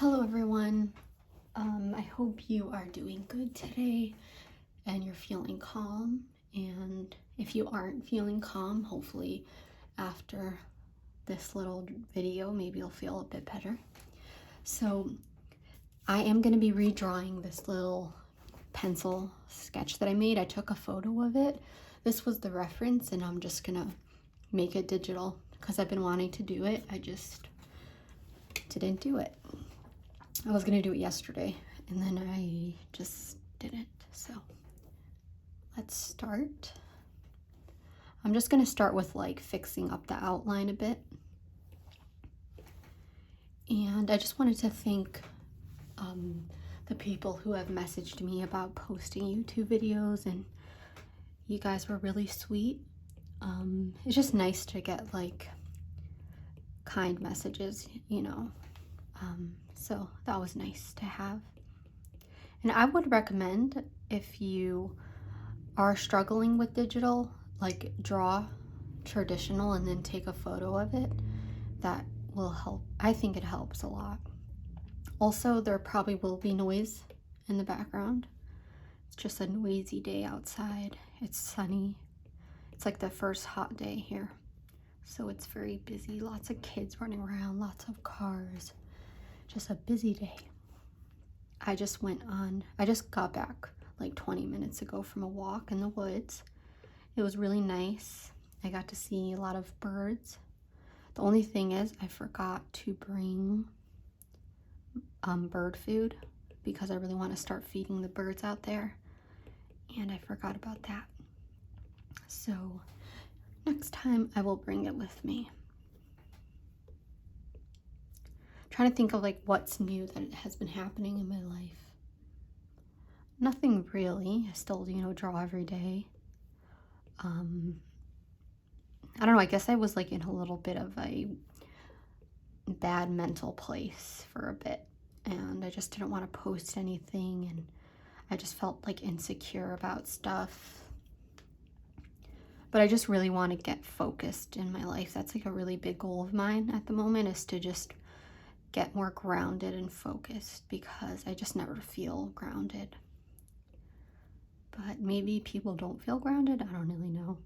Hello everyone. I hope you are doing good today and you're feeling calm. And if you aren't feeling calm, hopefully after this little video, maybe you'll feel a bit better. So I am going to be redrawing this little pencil sketch that I made. I took a photo of it. This was the reference, and I'm just going to make it digital because I've been wanting to do it. I just didn't do it. I was gonna do it yesterday and then I just didn't. So let's start. I'm just gonna start with like fixing up the outline a bit. And I just wanted to thank the people who have messaged me about posting YouTube videos, and you guys were really sweet. It's just nice to get like kind messages, you know. So that was nice to have. And I would recommend, if you are struggling with digital, like draw traditional and then take a photo of it. That will help. I think it helps a lot. Also, there probably will be noise in the background. It's just a noisy day outside. It's sunny. It's like the first hot day here. So it's very busy. Lots of kids running around, lots of cars. Just a busy day. I just got back like 20 minutes ago from a walk in the woods. It was really nice. I got to see a lot of birds. The only thing is I forgot to bring bird food because I really want to start feeding the birds out there, and I forgot about that. So next time I will bring it with me. Trying to think of like what's new that has been happening in my life. Nothing really. I still, draw every day. I don't know, I guess I was like in a little bit of a bad mental place for a bit, and I just didn't want to post anything, and I just felt like insecure about stuff. But I just really want to get focused in my life. That's like a really big goal of mine at the moment, is to just get more grounded and focused, because I just never feel grounded. But maybe people don't feel grounded. I don't really know.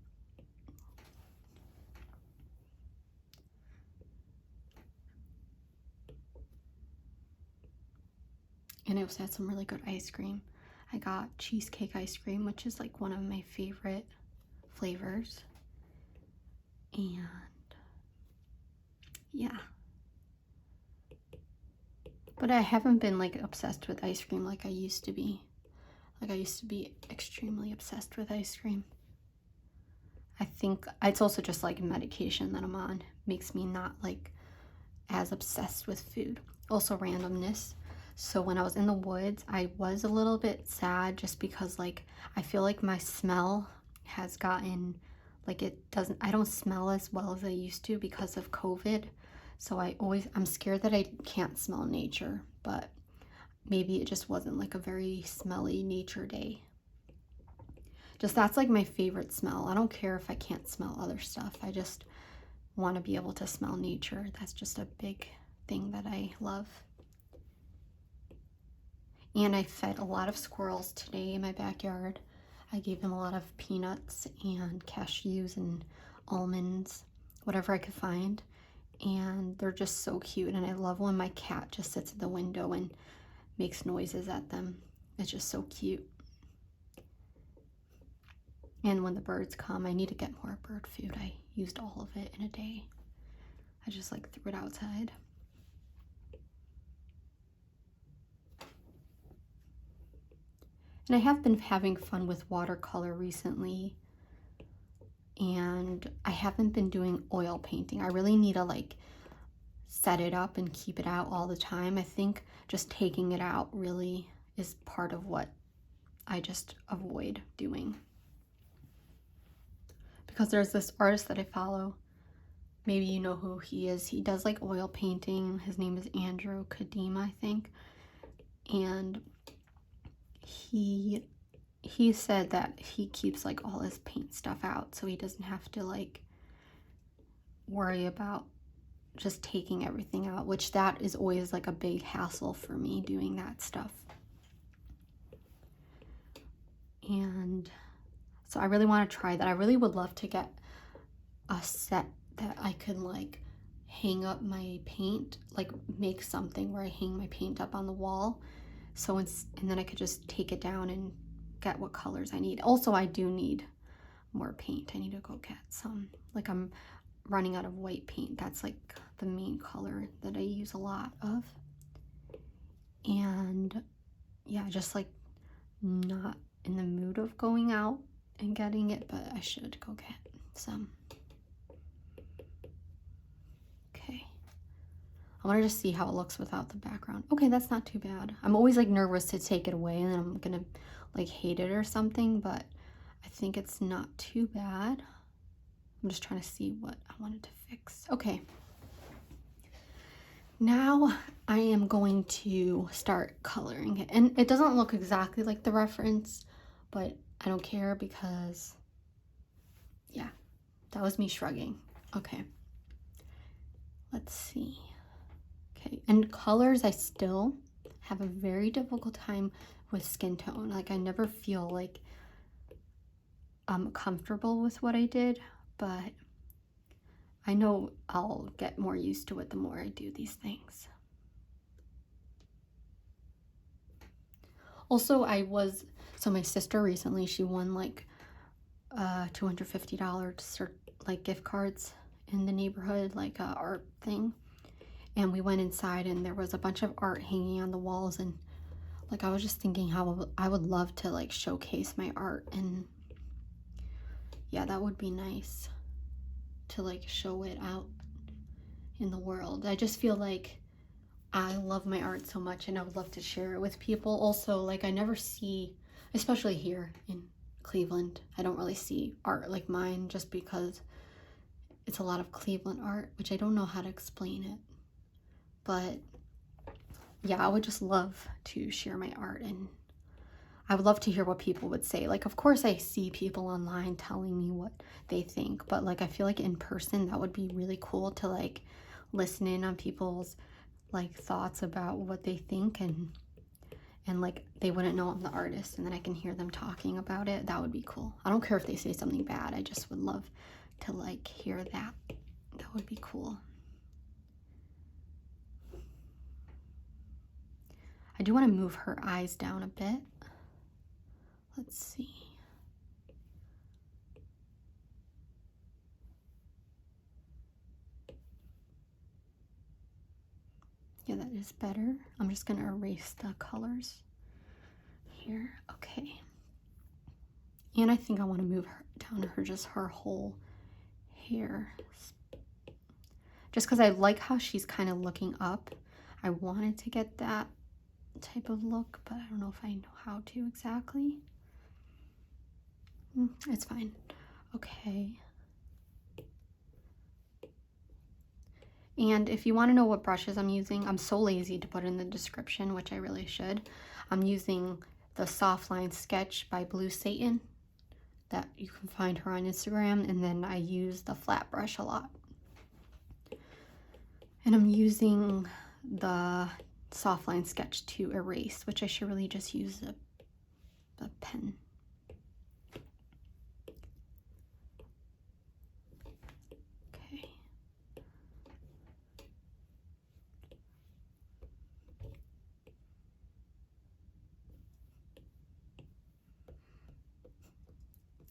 And I also had some really good ice cream. I got cheesecake ice cream, which is like one of my favorite flavors. And yeah. But I haven't been like obsessed with ice cream like I used to be. Like I used to be extremely obsessed with ice cream. I think it's also just like medication that I'm on. Makes me not like as obsessed with food. Also randomness. So when I was in the woods, I was a little bit sad just because like I feel like my smell has gotten like I don't smell as well as I used to because of COVID. So I'm scared that I can't smell nature, but maybe it just wasn't like a very smelly nature day. Just that's like my favorite smell. I don't care if I can't smell other stuff. I just want to be able to smell nature. That's just a big thing that I love. And I fed a lot of squirrels today in my backyard. I gave them a lot of peanuts and cashews and almonds, whatever I could find. And they're just so cute. And I love when my cat just sits at the window and makes noises at them. It's just so cute. And when the birds come, I need to get more bird food. I used all of it in a day. I just like threw it outside. And I have been having fun with watercolor recently, and I haven't been doing oil painting. I really need to like set it up and keep it out all the time. I think just taking it out really is part of what I just avoid doing. Because there's this artist that I follow. Maybe you know who he is. He does like oil painting. His name is Andrew Kadima, I think. And he said that he keeps like all his paint stuff out so he doesn't have to like worry about just taking everything out, which that is always like a big hassle for me, doing that stuff. And so I really want to try that. I really would love to get a set that I could like hang up my paint, like make something where I hang my paint up on the wall. So and then I could just take it down and get what colors I need. Also, I do need more paint. I need to go get some. Like, I'm running out of white paint. That's like the main color that I use a lot of. And yeah, just like not in the mood of going out and getting it, but I should go get some. Okay. I want to just see how it looks without the background. Okay, that's not too bad. I'm always like nervous to take it away and then I'm gonna like hate it or something, but I think it's not too bad. I'm just trying to see what I wanted to fix. Okay. Now I am going to start coloring it. And it doesn't look exactly like the reference, but I don't care because, yeah, that was me shrugging. Okay. Let's see. Okay, and colors, I still have a very difficult time with skin tone. Like, I never feel like I'm comfortable with what I did, but I know I'll get more used to it the more I do these things. Also, so my sister recently, she won like $250 like gift cards in the neighborhood, like a art thing. And we went inside and there was a bunch of art hanging on the walls, and like I was just thinking how I would love to like showcase my art, and yeah, that would be nice to like show it out in the world. I just feel like I love my art so much and I would love to share it with people. Also, like, I never see, especially here in Cleveland, I don't really see art like mine just because it's a lot of Cleveland art, which I don't know how to explain it. But yeah, I would just love to share my art, and I would love to hear what people would say. Like, of course, I see people online telling me what they think, but like, I feel like in person, that would be really cool to like listen in on people's like thoughts about what they think, and like they wouldn't know I'm the artist, and then I can hear them talking about it. That would be cool. I don't care if they say something bad. I just would love to like hear that. That would be cool. I do want to move her eyes down a bit. Let's see. Yeah, that is better. I'm just going to erase the colors here. Okay. And I think I want to move her down to her whole hair. Just because I like how she's kind of looking up. I wanted to get that type of look, but I don't know if I know how to exactly. It's fine. Okay. And if you want to know what brushes I'm using, I'm so lazy to put in the description, which I really should. I'm using the Soft Line Sketch by Blue Satan. That you can find her on Instagram. And then I use the flat brush a lot. And I'm using the Soft Line Sketch to erase, which I should really just use a pen. Okay.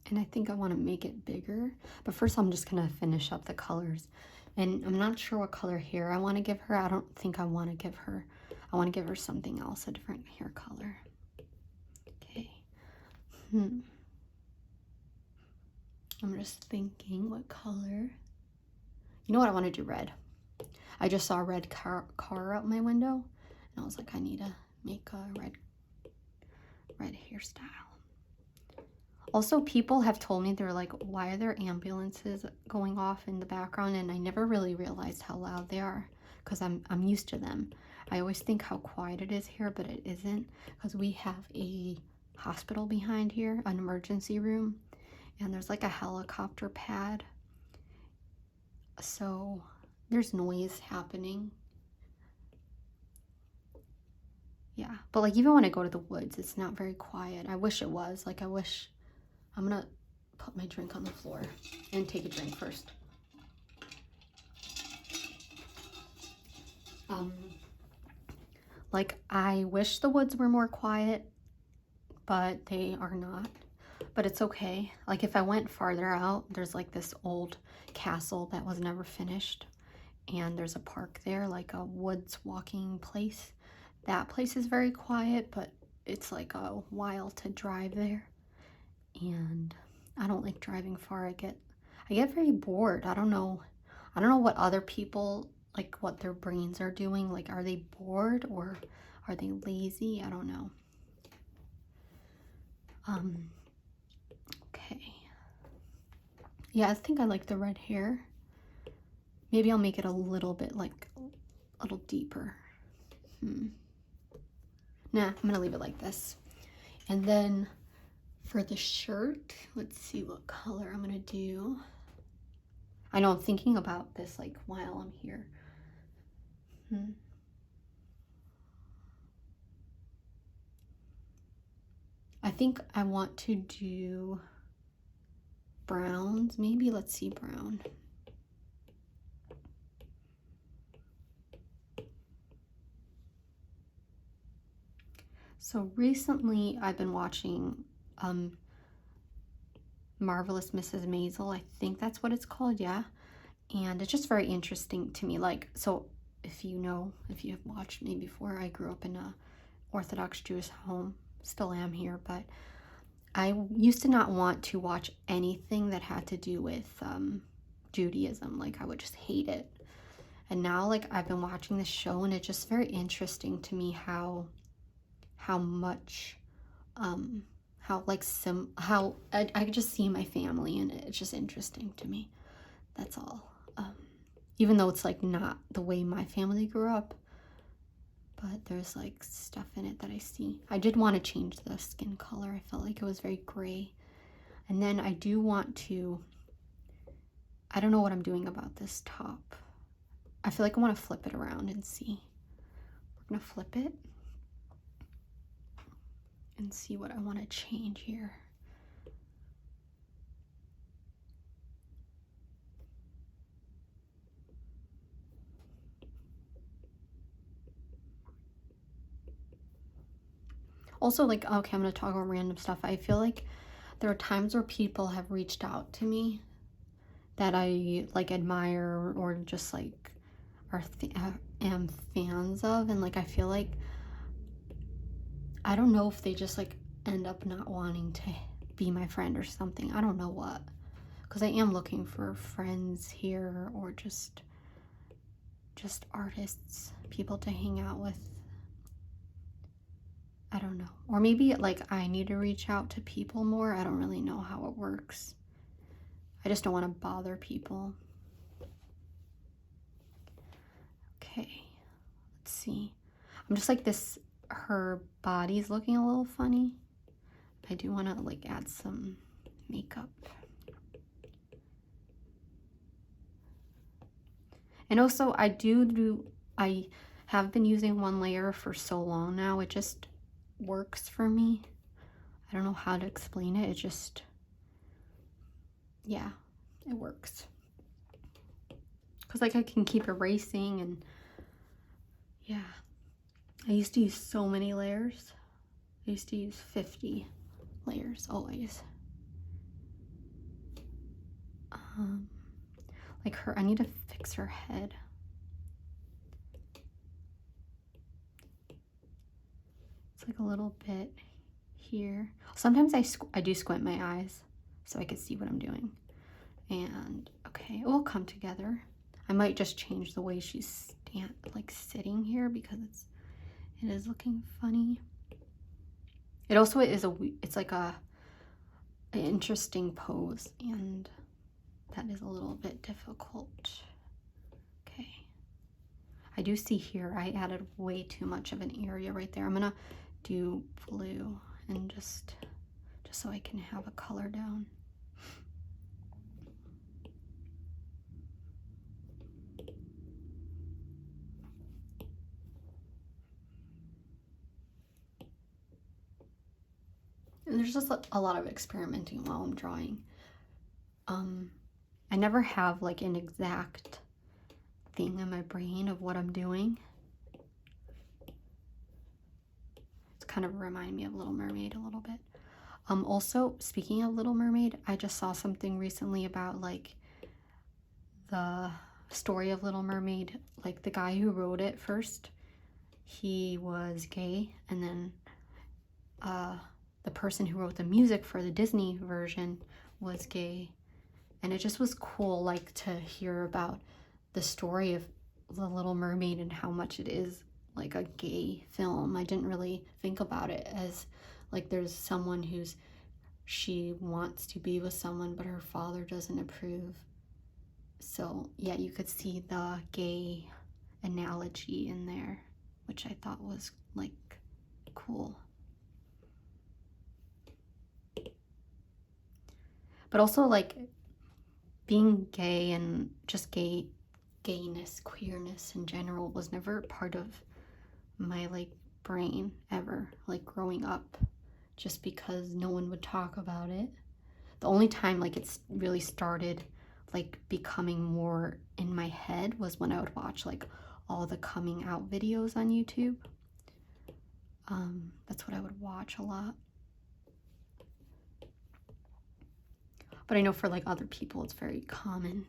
And I think I want to make it bigger, but first I'm just going to finish up the colors. And I'm not sure what color hair I want to give her. I don't think I want to give her, I want to give her something else, a different hair color. Okay. I'm just thinking what color. You know what, I want to do red. I just saw a red car out my window, and I was like, I need to make a red hairstyle. Also, people have told me, they're like, why are there ambulances going off in the background? And I never really realized how loud they are because I'm used to them. I always think how quiet it is here, but it isn't, because we have a hospital behind here, an emergency room, and there's like a helicopter pad. So there's noise happening. Yeah, but like even when I go to the woods, it's not very quiet. I wish it was. Like I wish, I'm gonna put my drink on the floor and take a drink first. Like I wish the woods were more quiet, but they are not. But it's okay. Like if I went farther out, there's like this old castle that was never finished. And there's a park there, like a woods walking place. That place is very quiet, but it's like a while to drive there. And I don't like driving far. I get very bored. I don't know what other people, like what their brains are doing. Like are they bored or are they lazy? I don't know. Okay. Yeah, I think I like the red hair. Maybe I'll make it a little bit like a little deeper. Nah, I'm gonna leave it like this. And then for the shirt, let's see what color I'm gonna do. I know I'm thinking about this like while I'm here. I think I want to do browns. Maybe let's see brown. So recently I've been watching Marvelous Mrs. Maisel. I think that's what it's called, yeah. And it's just very interesting to me. Like, so if you have watched me before, I grew up in a Orthodox Jewish home. Still am here, but I used to not want to watch anything that had to do with Judaism. Like I would just hate it. And now like I've been watching this show and it's just very interesting to me how much how I just see my family and it's just interesting to me. That's all. Even though it's like not the way my family grew up, but there's like stuff in it that I see. I did want to change the skin color. I felt like it was very gray. And then I do want to, I don't know what I'm doing about this top. I feel like I want to flip it around and see. We're gonna flip it and see what I want to change here. Also, like, okay, I'm gonna talk about random stuff. I feel like there are times where people have reached out to me that I like admire or just like am fans of, and like I feel like I don't know if they just like end up not wanting to be my friend or something. I don't know what, because I am looking for friends here or just artists, people to hang out with. I don't know. Or maybe like I need to reach out to people more. I don't really know how it works. I just don't want to bother people. Okay, let's see. I'm just like this, her body's looking a little funny. I do want to like add some makeup. And also I have been using one layer for so long now. It just works for me. I don't know how to explain it. It just, yeah, it works. Because like I can keep erasing and yeah. I used to use so many layers. I used to use 50 layers always. Like I need to fix her head. It's like a little bit here. Sometimes I do squint my eyes so I can see what I'm doing. And okay, it will come together. I might just change the way she's sitting here because it is looking funny. It also is it's like an interesting pose, and that is a little bit difficult. Okay. I do see here I added way too much of an area right there. I'm gonna do blue and just so I can have a color down. And there's just a lot of experimenting while I'm drawing. I never have like an exact thing in my brain of what I'm doing. It's kind of remind me of Little Mermaid a little bit. Also, speaking of Little Mermaid, I just saw something recently about like the story of Little Mermaid. Like the guy who wrote it first, he was gay, and then the person who wrote the music for the Disney version was gay. And it just was cool, like, to hear about the story of The Little Mermaid and how much it is like a gay film. I didn't really think about it as like there's someone she wants to be with someone but her father doesn't approve. So yeah, you could see the gay analogy in there, which I thought was like cool. But also like being gay and just gayness, queerness in general was never part of my like brain ever, like growing up, just because no one would talk about it. The only time like it's really started like becoming more in my head was when I would watch like all the coming out videos on YouTube. That's what I would watch a lot. But I know for like other people it's very common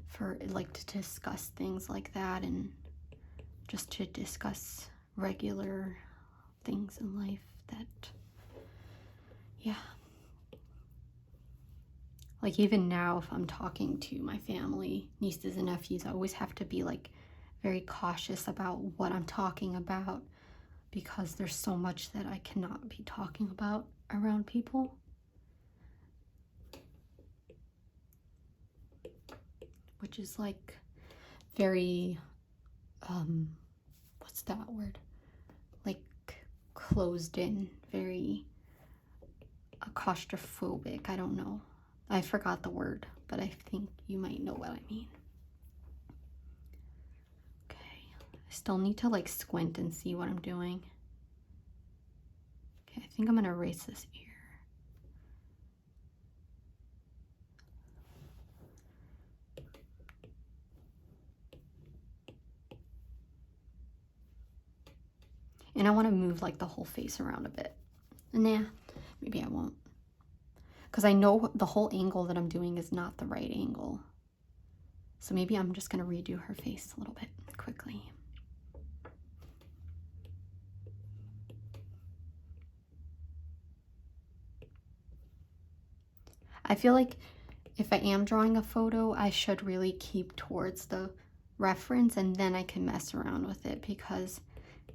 for like to discuss things like that and just to discuss regular things in life that, yeah. Like even now, if I'm talking to my family, nieces and nephews, I always have to be like very cautious about what I'm talking about because there's so much that I cannot be talking about around people. Which is like very, what's that word? Like closed in, very claustrophobic. I don't know. I forgot the word, but I think you might know what I mean. Okay, I still need to like squint and see what I'm doing. Okay, I think I'm gonna erase this ear. And I want to move like the whole face around a bit. Nah, maybe I won't. Because I know the whole angle that I'm doing is not the right angle. So maybe I'm just going to redo her face a little bit quickly. I feel like if I am drawing a photo, I should really keep towards the reference and then I can mess around with it, because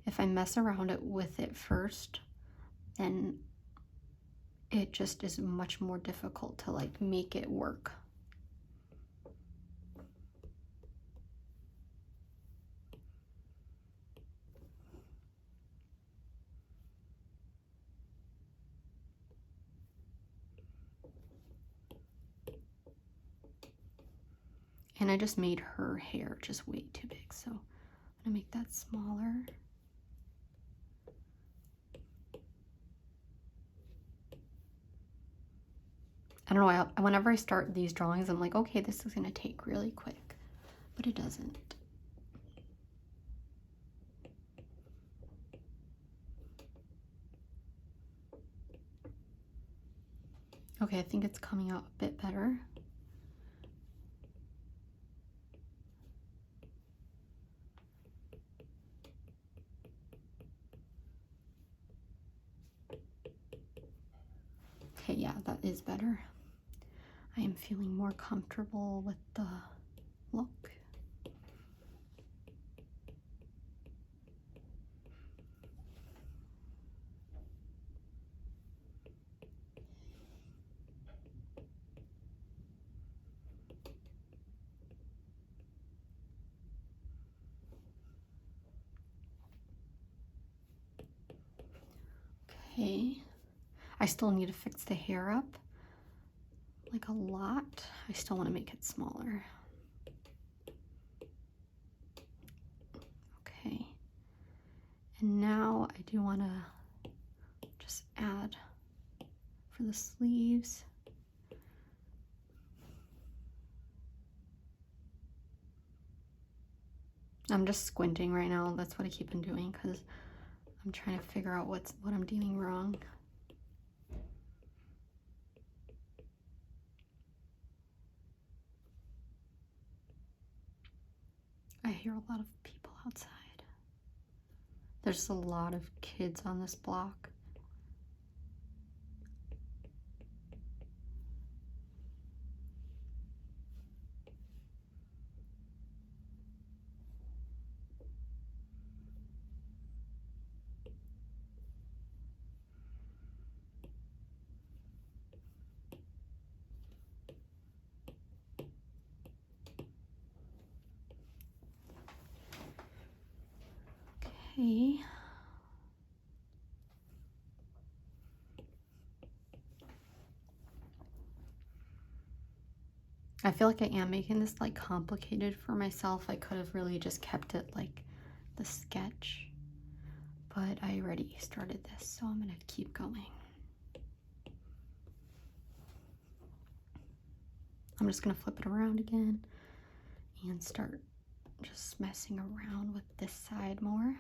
if I mess around with it first, then it just is much more difficult to like make it work. And I just made her hair just way too big, so I'm gonna make that smaller. I don't know, whenever I start these drawings, I'm like, okay, this is gonna take really quick, but it doesn't. Okay, I think it's coming out a bit better. Okay, yeah, that is better. I am feeling more comfortable with the look. Okay, I still need to fix the hair up, like a lot. I still want to make it smaller. Okay, and now I do want to just add for the sleeves. I'm just squinting right now. That's what I keep on doing because I'm trying to figure out what I'm doing wrong. I hear a lot of people outside. There's a lot of kids on this block. Okay. I feel like I am making this like complicated for myself. I could have really just kept it like the sketch, but I already started this, so I'm gonna keep going. I'm just gonna flip it around again and start just messing around with this side more.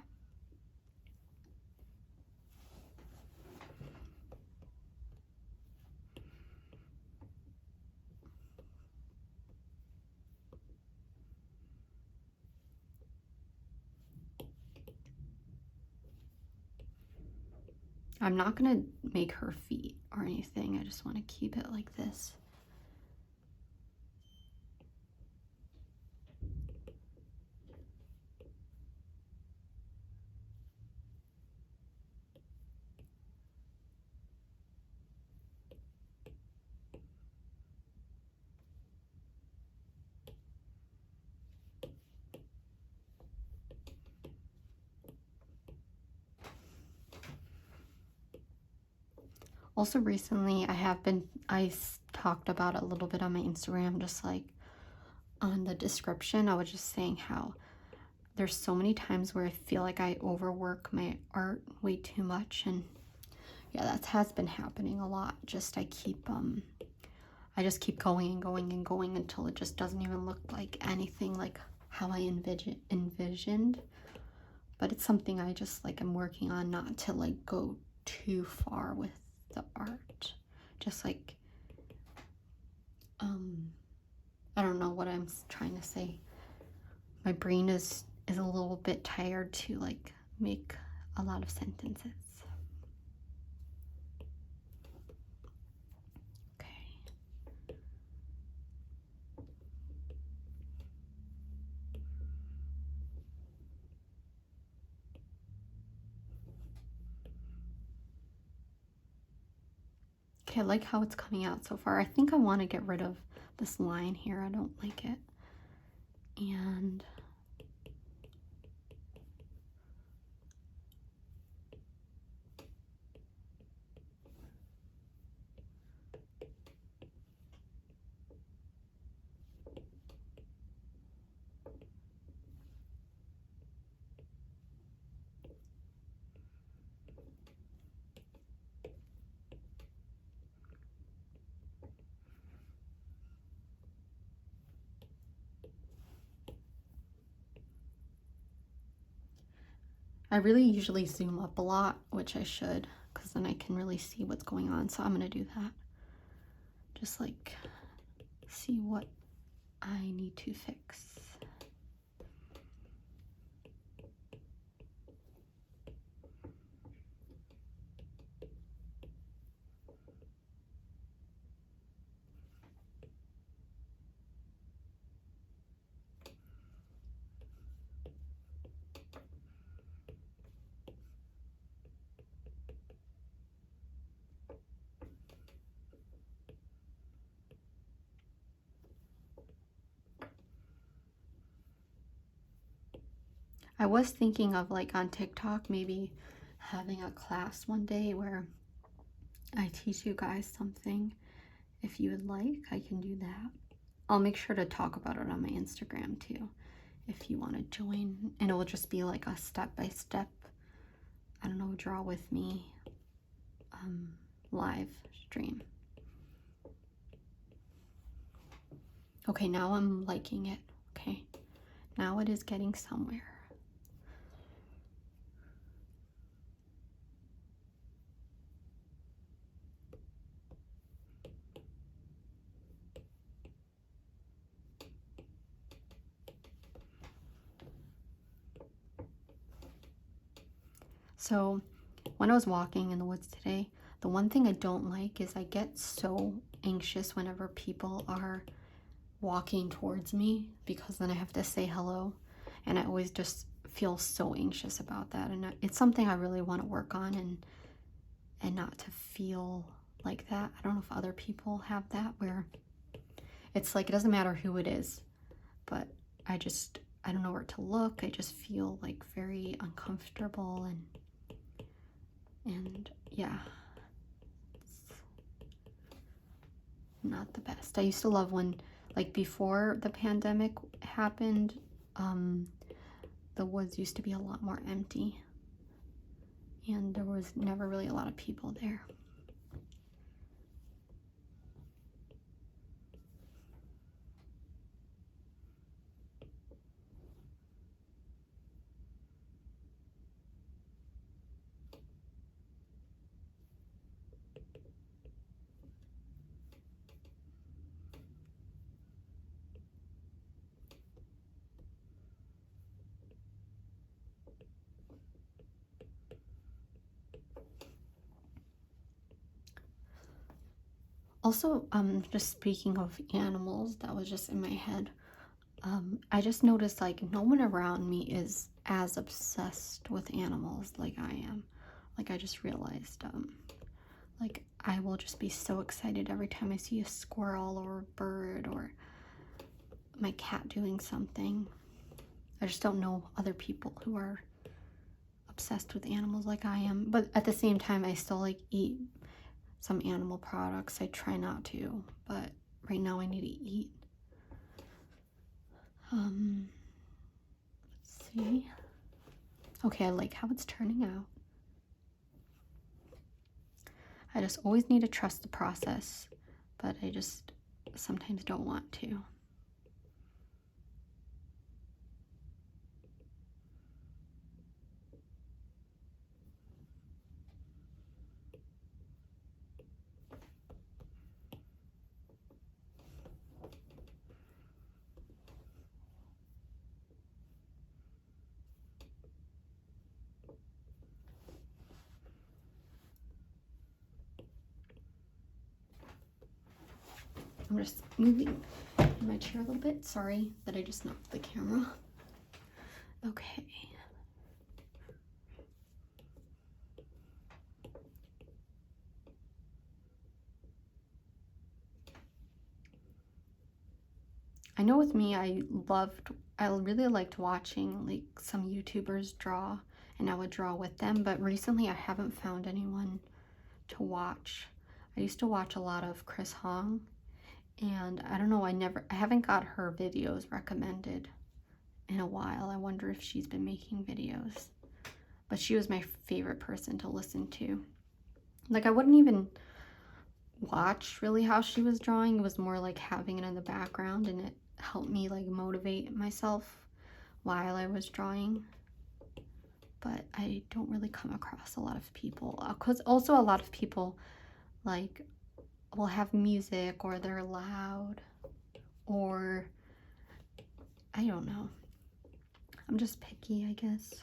I'm not gonna make her feet or anything. I just want to keep it like this. Also recently I talked about it a little bit on my Instagram, just like on the description. I was just saying how there's so many times where I feel like I overwork my art way too much, and yeah, that has been happening a lot. Just I just keep going and going and going until it just doesn't even look like anything like how I envisioned. But it's something I just like I'm working on, not to like go too far with the art. Just like I don't know what I'm trying to say. My brain is a little bit tired to like make a lot of sentences. Okay, I like how it's coming out so far. I think I want to get rid of this line here. I don't like it. And I really usually zoom up a lot, which I should, because then I can really see what's going on. So I'm going to do that. Just like see what I need to fix. I was thinking of like on TikTok maybe having a class one day where I teach you guys something. If you would like, I can do that. I'll make sure to talk about it on my Instagram too, if you want to join. And it will just be like a step-by-step, I don't know, draw with me live stream. Okay, now I'm liking it. Okay, now it is getting somewhere. So when I was walking in the woods today, the one thing I don't like is I get so anxious whenever people are walking towards me, because then I have to say hello, and I always just feel so anxious about that. And it's something I really want to work on, and not to feel like that. I don't know if other people have that, where it's like it doesn't matter who it is, but I don't know where to look. I just feel like very uncomfortable, and yeah, it's not the best. I used to love when, like, before the pandemic happened, the woods used to be a lot more empty, and there was never really a lot of people there. Also, just speaking of animals, that was just in my head. I just noticed, like, no one around me is as obsessed with animals like I am. Like, I just realized, like, I will just be so excited every time I see a squirrel or a bird or my cat doing something. I just don't know other people who are obsessed with animals like I am. But at the same time, I still, like, eat some animal products. I try not to, but right now I need to eat. Let's see. Okay, I like how it's turning out. I just always need to trust the process, but I just sometimes don't want to. I'm just moving in my chair a little bit. Sorry that I just knocked the camera. Okay. I know with me, I really liked watching, like, some YouTubers draw, and I would draw with them, but recently I haven't found anyone to watch. I used to watch a lot of Chris Hong, and I don't know, I haven't got her videos recommended in a while. I wonder if she's been making videos. But she was my favorite person to listen to. Like, I wouldn't even watch really how she was drawing. It was more like having it in the background, and it helped me, like, motivate myself while I was drawing. But I don't really come across a lot of people, because also a lot of people, like, will have music, or they're loud, or I don't know. I'm just picky, I guess.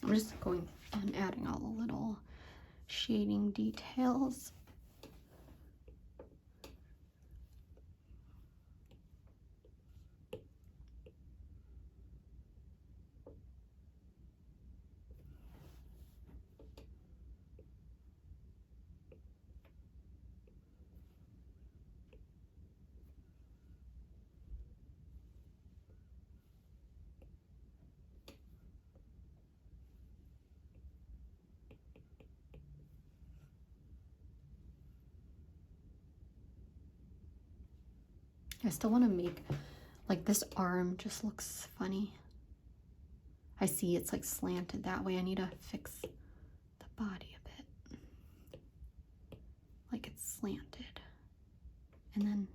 I'm just going and adding all the little shading details. I still want to make, like, this arm just looks funny. I see it's like slanted that way. I need to fix the body a bit. Like it's slanted. And then,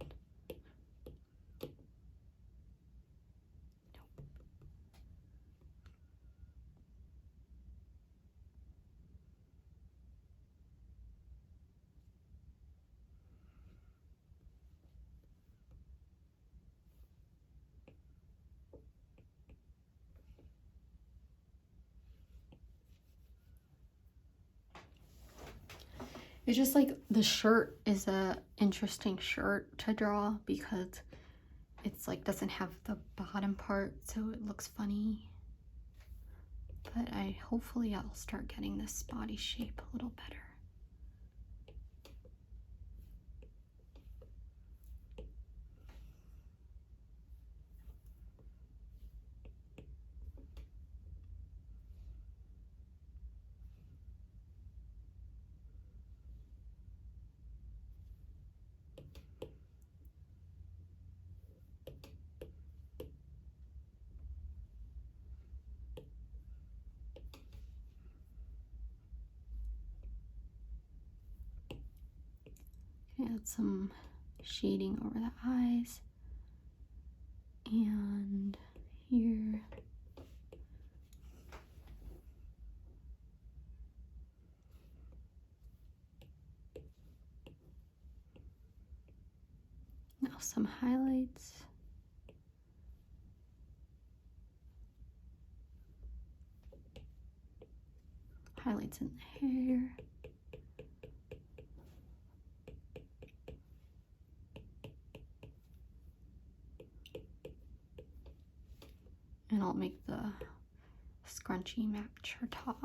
it's just like the shirt is a interesting shirt to draw because it's like doesn't have the bottom part, so it looks funny. But hopefully I'll start getting this body shape a little better. Add some shading over the eyes and here. Now some highlights. Highlights in the hair. And I'll make the scrunchy match her top.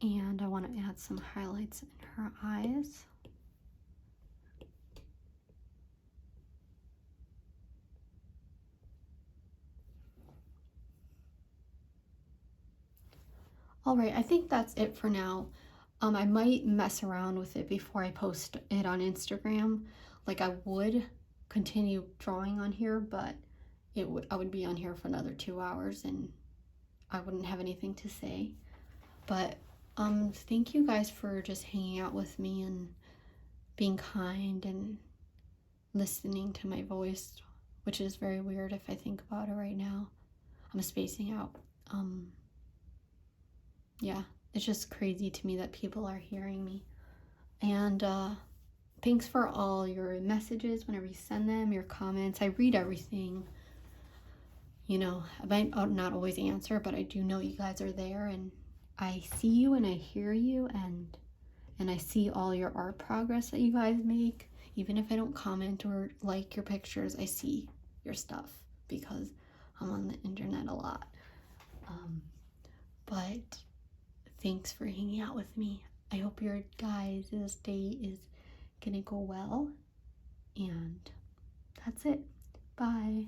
And I want to add some highlights in her eyes. All right, I think that's it for now. I might mess around with it before I post it on Instagram. Like I would continue drawing on here, but I would be on here for another 2 hours and I wouldn't have anything to say. But thank you guys for just hanging out with me and being kind and listening to my voice, which is very weird if I think about it right now. I'm spacing out. Yeah, it's just crazy to me that people are hearing me. And thanks for all your messages whenever you send them, your comments. I read everything. You know, I might not always answer, but I do know you guys are there, and I see you and I hear you, and I see all your art progress that you guys make. Even if I don't comment or like your pictures, I see your stuff because I'm on the internet a lot. But thanks for hanging out with me. I hope your guys' day is gonna go well. And that's it. Bye.